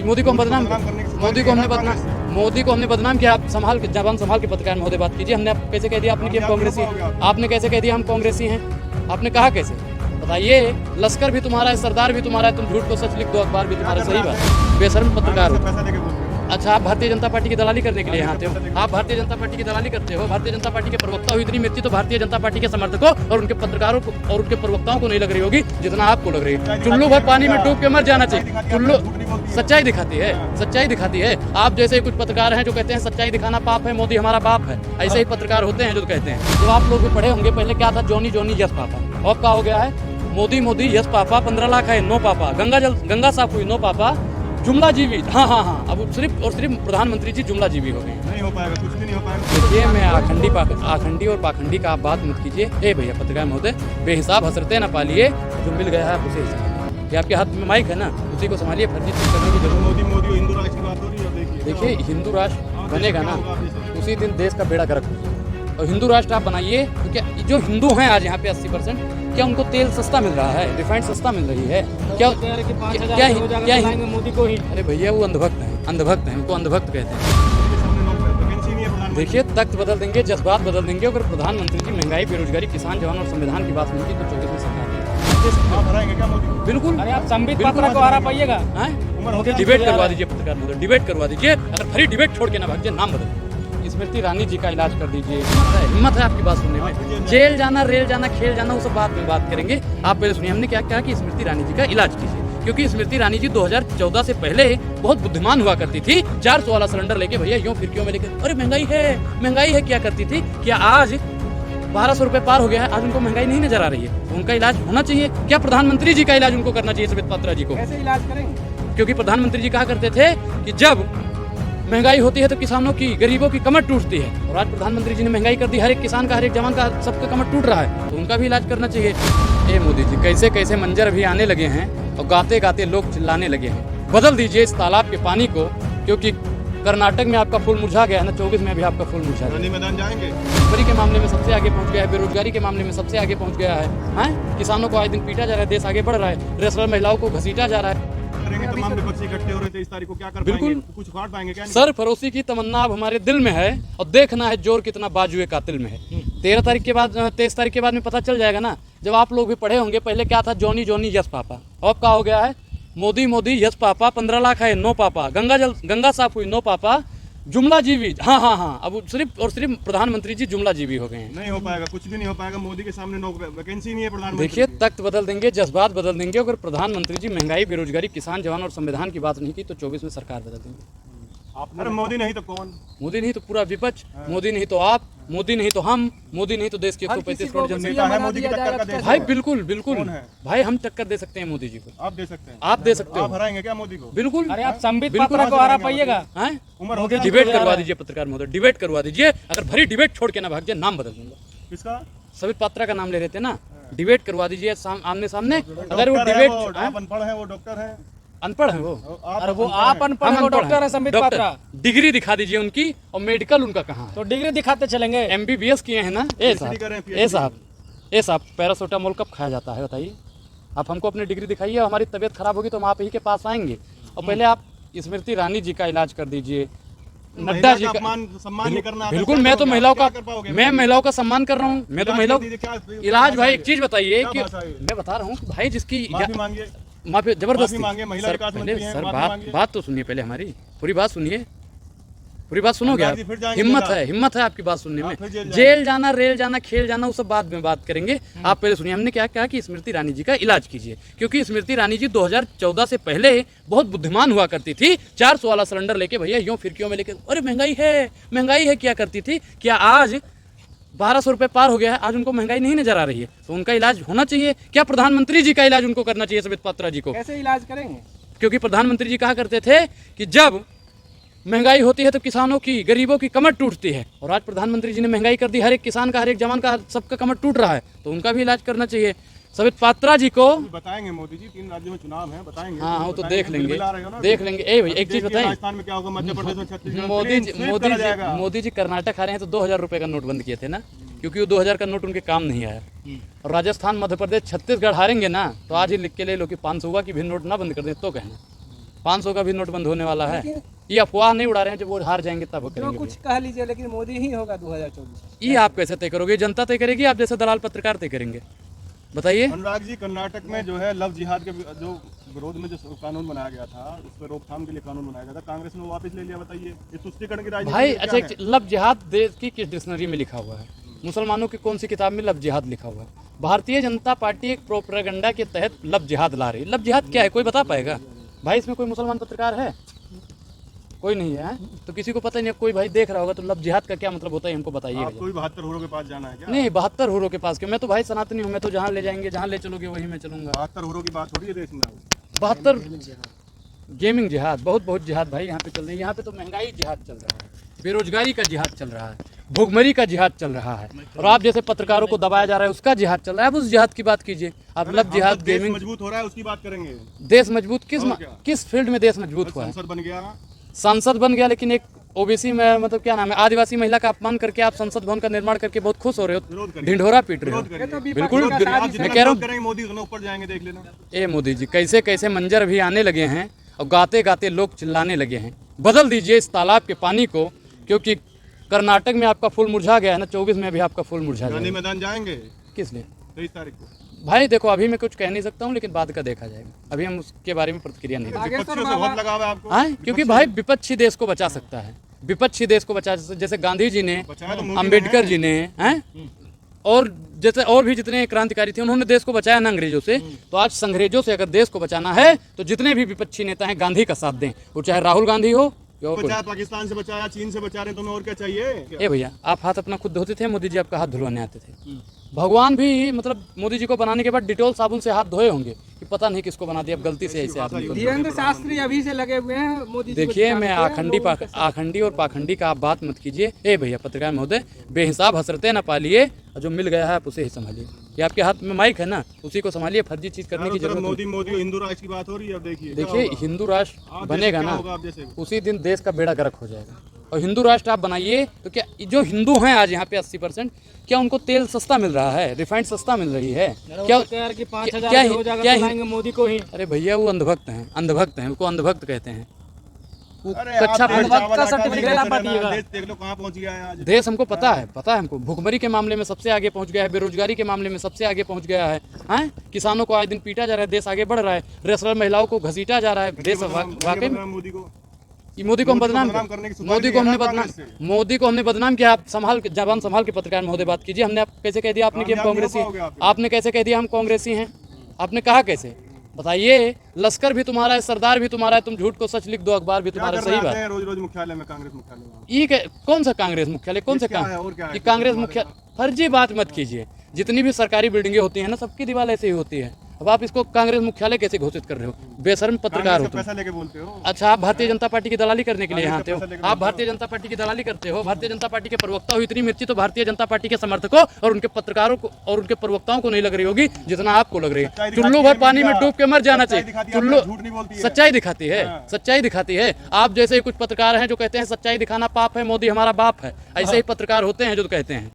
मोदी को हम बदनाम मोदी को हमने बदनाम किया। आप संभाल के जबान संभाल के पत्रकार महोदय बात कीजिए। हमने आप कैसे कह दिया आपने कि हम कांग्रेसी, आपने कैसे कह दिया हम कांग्रेसी हैं? आपने कहा कैसे बताइए? लश्कर भी तुम्हारा है, सरदार भी तुम्हारा है, तुम झूठ को सच लिख दो, अखबार भी तुम्हारा। सही बात, बेशर्म पत्रकार हो। अच्छा, आप भारतीय जनता पार्टी की दलाली करने के लिए यहाँ आते हो? आप भारतीय जनता पार्टी की दलाली करते हो? भारतीय जनता पार्टी के प्रवक्ता हो इतनी मिर्ची तो भारतीय जनता पार्टी के समर्थकों और उनके पत्रकारों को और उनके प्रवक्ताओं को नहीं लग रही होगी जितना आपको लग रही है। चुल्लू भर पानी में डूब के मर जाना चाहिए। चुल्लू सच्चाई दिखाती है, सच्चाई दिखाती है। आप जैसे कुछ पत्रकार हैं जो कहते हैं सच्चाई दिखाना पाप है, मोदी हमारा बाप है, ऐसे ही पत्रकार होते हैं जो कहते हैं। जब आप लोग भी पढ़े होंगे पहले क्या था, जॉनी जॉनी यस पापा, अब क्या हो गया है? मोदी मोदी यस पापा, 15 लाख है नो पापा, गंगा साफ हुई नो पापा, जुमला जीवी। हाँ हाँ हाँ, अब सिर्फ और सिर्फ प्रधानमंत्री जी जुमला जीवी हो गए। नहीं हो पाएगा, कुछ भी नहीं हो पाएगा। देखिए, मैं आखंडी और पाखंडी का आप बात मत कीजिए। ए भैया पत्रकार महोदय, बेहिसाब हसरते ना पालिए, जो मिल गया है उसे संभालिए। ये आपके हाथ में माइक है ना, उसी को संभालिए। फर्जी चीज करने की जरूरत। मोदी हिंदू राष्ट्र की बात हो रही है। देखिए, हिंदू राष्ट्र बनेगा ना उसी दिन देश का बेड़ा गर्क होगा। और हिंदू राष्ट्र आप बनाइए तो क्या जो हिंदू हैं आज यहाँ पे 80%, क्या उनको तेल सस्ता मिल रहा है, रिफाइंड सस्ता मिल रही है? क्या मोदी को ही? अरे भैया वो अंधभक्त हैं, अंधभक्त हैं, उनको अंधभक्त कहते हैं। देखिए, तख्त बदल देंगे, जज्बात बदल देंगे। अगर प्रधानमंत्री जी महंगाई, बेरोजगारी, किसान, जवान और संविधान की बात नहीं की तो 24 सरकार बिल्कुल। अरे आप संबित पात्रा को हरा पाइएगा। डिबेट करवा दीजिए पत्रकार महोदय, डिबेट करवा दीजिए। अगर खरी डिबेट छोड़ के ना भागिए, नाम बदल स्मृति ईरानी जी का इलाज कर दीजिए। हिम्मत है आपकी बात सुनने में? जेल जाना, रेल जाना, खेल जाना, वो सब बाद में बात करेंगे। आप पहले सुनिए हमने क्या कहा कि स्मृति ईरानी जी का इलाज कीजिए, क्योंकि स्मृति ईरानी जी 2014 से पहले बहुत बुद्धिमान हुआ करती थी। 400 वाला सिलेंडर लेके भैया यूं फिरकियों में लेके, अरे महंगाई है क्या करती थी? क्या आज 1200 रुपए पार हो गया है? आज उनको महंगाई नहीं नजर आ रही है? उनका इलाज होना चाहिए। क्या प्रधानमंत्री जी का इलाज उनको करना चाहिए? सबित पात्रा जी को कैसे इलाज करेंगे? क्योंकि प्रधानमंत्री जी कहा करते थे कि जब महंगाई होती है तो किसानों की, गरीबों की कमर टूटती है। और आज प्रधानमंत्री जी ने महंगाई कर दी, हर एक किसान का, हर एक जवान का, सबका कमर टूट रहा है, तो उनका भी इलाज करना चाहिए। ए मोदी जी, कैसे कैसे मंजर भी आने लगे हैं और गाते गाते लोग चिल्लाने लगे हैं। बदल दीजिए इस तालाब के पानी को, क्योंकि कर्नाटक में आपका फूल मुरझा गया है ना, 24 में भी आपका फूल मुरझा गया। मैदान जाएंगे, नौकरी के मामले में सबसे आगे पहुंच गया है, बेरोजगारी के मामले में सबसे आगे पहुंच गया है। किसानों को आए दिन पीटा जा रहा है, देश आगे बढ़ रहा है, रेसलर महिलाओं को घसीटा जा रहा है। तमाम विपक्षी इकट्ठे हो रहे थे, इस तारीख को क्या कर बिल्कुल पाएंगे? कुछ उखाड़ पाएंगे क्या? सर फरोसी की तमन्ना अब हमारे दिल में है और देखना है जोर कितना बाजुए कातिल में है। 23 तारीख के बाद में पता चल जाएगा ना। जब आप लोग भी पढ़े होंगे पहले क्या था, जॉनी जॉनी यस पापा, अब क्या हो गया है? मोदी मोदी यस पापा, 15 लाख है नो पापा, गंगा साफ हुई नो पापा, जुमला जीवी। हाँ हाँ हाँ, अब सिर्फ और सिर्फ प्रधानमंत्री जी जुमला जीवी हो गए हैं। नहीं हो पाएगा, कुछ भी नहीं हो पाएगा। मोदी के सामने नो वैकेंसी नहीं है प्रधानमंत्री। देखिए, तख्त बदल देंगे, जज्बात बदल देंगे। अगर प्रधानमंत्री जी महंगाई, बेरोजगारी, किसान, जवान और संविधान की बात नहीं की तो 24 में सरकार बदल देंगे। अरे मोदी नहीं तो कौन? मोदी नहीं तो पूरा विपक्ष, मोदी नहीं तो आप, मोदी नहीं तो हम, मोदी नहीं तो देश के 135 करोड़ जनता। भाई बिल्कुल बिल्कुल भाई, हम टक्कर दे सकते हैं मोदी जी को। आप दे सकते हैं, आप दे सकते हो। आप हराएंगे क्या मोदी को? बिल्कुल। अरे आप संबित पात्रा को हरा पाइएगा। डिबेट करवा दीजिए पत्रकार महोदय, डिबेट करवा दीजिए। अगर भरी डिबेट छोड़ के ना भाग जाए, नाम बदल दूंगा। किसका? सबित पात्रा का नाम ले रहे थे ना, डिबेट करवा दीजिए आमने सामने। अगर वो डिबेट, आप अनपढ़ है, वो डॉक्टर है। अनपढ़ है वो? अरे वो आप अनपढ़ है, वो डॉक्टर है संबित पात्रा। डिग्री दिखा दीजिए उनकी, और मेडिकल उनका कहाँ है? तो डिग्री दिखाते चलेंगे। MBBS किए हैं ना। ए साहब पैरासोटामोल कब खाया जाता है बताइए? आप हमको अपनी डिग्री दिखाइए, हमारी तबीयत खराब होगी तो हम आप ही के पास आएंगे। और पहले आप स्मृति ईरानी जी का इलाज कर दीजिए, नड्डा जी का सम्मान नहीं करना। बिल्कुल, मैं तो महिलाओं का सम्मान कर रहा हूँ। मैं तो महिलाओं इलाज। भाई एक चीज बताइए कि मैं बता रहा हूँ भाई, जिसकी माफी जबरदस्ती सर बात तो सुनिए, पहले हमारी पूरी बात सुनिए, पूरी बात सुनोगे आप? हिम्मत है आपकी बात सुनने में? जेल जाना, रेल जाना, खेल जाना, वो सब बाद में बात करेंगे। आप पहले सुनिए हमने क्या कहा कि स्मृति ईरानी जी का इलाज कीजिए, क्योंकि स्मृति ईरानी जी 2014 से पहले बहुत बुद्धिमान हुआ करती थी। 400 वाला सिलेंडर लेके भैया यूं फिरकियों में लेके, अरे महंगाई है क्या करती थी? क्या आज 1200 रुपए पार हो गया है? आज उनको महंगाई नहीं नजर आ रही है? तो उनका इलाज होना चाहिए। क्या प्रधानमंत्री जी का इलाज उनको करना चाहिए? सबित पात्रा जी को कैसे इलाज करेंगे? क्योंकि प्रधानमंत्री जी कहा करते थे कि जब महंगाई होती है तो किसानों की, गरीबों की कमर टूटती है। और आज प्रधानमंत्री जी ने महंगाई कर दी, हर एक किसान का, हर एक जवान का, सबका कमर टूट रहा है, तो उनका भी इलाज करना चाहिए। सबित पात्रा जी को बताएंगे मोदी जी, 3 राज्यों में चुनाव है, बताएंगे। हाँ हाँ, तो देख लेंगे। ए भाई एक चीज बताएं, राजस्थान में क्या होगा, मध्य प्रदेश में, छत्तीसगढ़ मोदी जी कर्नाटक आ रहे हैं तो 2000 रुपए का नोट बंद किए थे ना, क्योंकि वो 2000 का नोट उनके काम नहीं आया। और राजस्थान, मध्य प्रदेश, छत्तीसगढ़ हारेंगे ना तो आज ही लिख के ले लो कि 500 की भी नोट ना बंद कर दें तो कहना। 500 का भी नोट बंद होने वाला है। ये अफवाह नहीं उड़ा रहे हैं, जब वो हार जाएंगे तब वो जो करेंगे। कुछ कह लीजिए, लेकिन मोदी ही होगा 2024। ये आप कैसे तय करोगे? जनता तय करेगी, आप जैसे दलाल पत्रकार तय करेंगे? बताइए। अनुराग जी, कर्नाटक में जो है लव जिहाद के जो विरोध में जो कानून बनाया गया था, उस पर रोकथाम के लिए कानून बनाया गया था, कांग्रेस ने वो वापस ले लिया। बताइए, ये तुष्टिकरण की राजनीति भाई क्या अच्छा, है? लव जिहाद देश की किस डिक्शनरी में लिखा हुआ है? मुसलमानों की कौन सी किताब में लव जिहाद लिखा हुआ है? भारतीय जनता पार्टी एक प्रोपेगेंडा के तहत लव जिहाद ला रही है। लव जिहाद क्या है, कोई बता पाएगा? भाई इसमें कोई मुसलमान पत्रकार है? कोई नहीं है, तो किसी को पता ही नहीं। कोई भाई देख रहा होगा तो लव जिहाद का क्या मतलब होता है, हमको बताइएगा। आपको भी 72 हुरों के पास जाना है क्या? नहीं, 72 हुरों के पास क्यों? मैं तो भाई सनातनी हूँ, मैं तो जहाँ ले जाएंगे, जहाँ ले चलोगे वहीं मैं चलूंगा। 72 हुरों की बात हो रही है देश में। 72 गेमिंग जिहाद, बहुत जिहाद भाई यहाँ पे चल रही है। यहाँ पे तो महंगाई जिहाद चल रहा है, बेरोजगारी का जिहाद चल रहा है, भुखमरी का जिहाद चल रहा है, और आप जैसे पत्रकारों को दबाया जा रहा है उसका जिहाद चल रहा है। आप उस जिहाद की बात कीजिए। आप लव जिहाद, देश गेमिंग, मजबूत हो रहा है उसकी बात करेंगे। देश मजबूत और क्या? किस फील्ड में देश मजबूत हुआ है? संसद बन गया, संसद बन गया, लेकिन एक ओबीसी में मतलब क्या नाम है, आदिवासी महिला का अपमान करके आप संसद भवन का निर्माण करके बहुत खुश हो रहे हो, विरोध करिए। ढिंढोरा पीट रहे हो। विरोध करिए। बिल्कुल, आप मैं जितना कह रहा विरोध हूँ, करेंगे मोदी उतना ऊपर जाएंगे, देख लेना। ए मोदी जी, कैसे कैसे मंजर अभी आने लगे हैं और गाते गाते लोग चिल्लाने लगे हैं। बदल दीजिए इस तालाब के पानी को, क्योंकि कर्नाटक में आपका फूल मुरझा गया है ना, 24 में भी आपका फूल मुरझा गांधी जाएगा। मैदान जाएंगे किस लिए? 23 तारीख को। भाई देखो, अभी मैं कुछ कह नहीं सकता हूँ, लेकिन बाद का देखा जाएगा। अभी हम उसके बारे में प्रतिक्रिया नहीं देंगे। विपक्षियों से बहुत लगाव है आपको। हाँ, क्योंकि भाई विपक्षी देश को बचा सकता है, विपक्षी देश को बचा, जैसे गांधी जी ने, बचाया तो मोदी ने अम्बेडकर है। जी ने, हैं, और जैसे और भी जितने क्रांतिकारी थे उन्होंने देश को बचाया ना अंग्रेजों से। तो आज अंग्रेजों से अगर देश को बचाना है तो जितने भी विपक्षी नेता हैं गांधी का साथ दें, वो चाहे राहुल गांधी हो या और कोई। बचाया, पाकिस्तान से बचाया, चीन से बचा रहे हैं, तुम्हें और क्या चाहिए? ए भैया, आप हाथ अपना खुद धोते थे? मोदी जी आपका हाथ धुलवाने आते थे? भगवान भी मतलब मोदी जी को बनाने के बाद डिटोल साबुन से हाथ धोए होंगे कि पता नहीं किसको बना दिया, अब गलती से ऐसे आदमी को। धीरेन्द्र शास्त्री अभी से लगे हुए हैं मोदी जी को देखिए, जिताने मैं पे। आखंडी और पाखंडी का आप बात मत कीजिए। ए भैया पत्रकार महोदय, बेहिसाब हसरते ना पालिए, और जो मिल गया है आप उसे ही संभालिए। ये आपके हाथ में माइक है ना, उसी को संभालिए, फर्जी चीज करने की जरूरत मोदी मोदी हिंदू राष्ट्र की बात हो रही है। अब देखिए, क्या देखिए, होगा? हिंदू राष्ट्र बनेगा क्या ना, होगा अब जैसे? उसी दिन देश का बेड़ा गर्क हो जाएगा। और हिंदू राष्ट्र आप बनाइए तो क्या जो हिंदू हैं आज यहाँ पे 80%, क्या उनको तेल सस्ता मिल रहा है, रिफाइंड सस्ता मिल रही है? क्या यार कि 5000 क्या हो जाएगा क्या तो लाएंगे मोदी को ही। अरे भैया, वो अंधभक्त हैं, अंधभक्त हैं, उनको अंधभक्त कहते हैं। वो अरे कच्चा आप पढ़- चावल का सर्टिफिकेट आप बांटिएगा। देश देख लो कहाँ पहुंच गया है आज। देश हमको पता है हमको, भुखमरी के मामले में सबसे आगे पहुंच गया है, बेरोजगारी के मामले में सबसे आगे पहुंच गया है। हैं, किसानों को आए दिन पीटा जा रहा है, देश आगे बढ़ रहा है, रेसलर महिलाओं को घसीटा जा रहा है। देश वाकई में मोदी को मोदी को हम बदनाम करने की मोदी को हमने सुपारी बदनाम दी है ना मोदी को हमने बदनाम किया। आप संभाल के, जबान संभाल के पत्रकार महोदय बात कीजिए। हमने आप कैसे कह दिया आपने कि हम कामयाब नहीं कांग्रेसी? हो पाओगे आप। आपने कैसे कह दिया हम कांग्रेसी हैं? आपने कहा कैसे? बताइए। लश्कर भी तुम्हारा है, सरदार भी तुम्हारा है, तुम झूठ को सच लिख दो, अखबार भी क्या तुम्हारा। कर सही रहे बात। हैं रोज रोज मुख्यालय में, कांग्रेस मुख्यालय में? ये कौन सा कांग्रेस मुख्यालय, कौन सा क्या है और क्या है? ये कांग्रेस मुख्यालय? फर्जी बात मत कीजिए। जितनी भी सरकारी बिल्डिंगें होती हैं ना, सबकी दीवार ऐसे ही होती है। अब आप इसको कांग्रेस मुख्यालय कैसे घोषित कर रहे हो? बेशर्म पत्रकार हो कांग्रेस का तुम। पैसा लेके बोलते हो। अच्छा, आप भारतीय जनता पार्टी की दलाली करने के लिए यहाँ आते हो? पैसा लेकर आप भारतीय जनता पार्टी की दलाली करते हो, भारतीय जनता पार्टी के प्रवक्ता हो। इतनी मिर्ची तो भारतीय जनता पार्टी के समर्थकों और उनके पत्रकारों को और उनके प्रवक्ताओं को नहीं लग रही होगी जितना आपको लग रही है। चुल्लू भर पानी में डूब के मर जाना चाहिए। चुल्लू झूठ नहीं बोलती है। सच्चाई दिखाती है, सच्चाई दिखाती है। आप जैसे ही कुछ पत्रकार हैं जो कहते हैं सच्चाई दिखाना पाप है, मोदी हमारा बाप है, ऐसे ही पत्रकार होते हैं जो कहते हैं।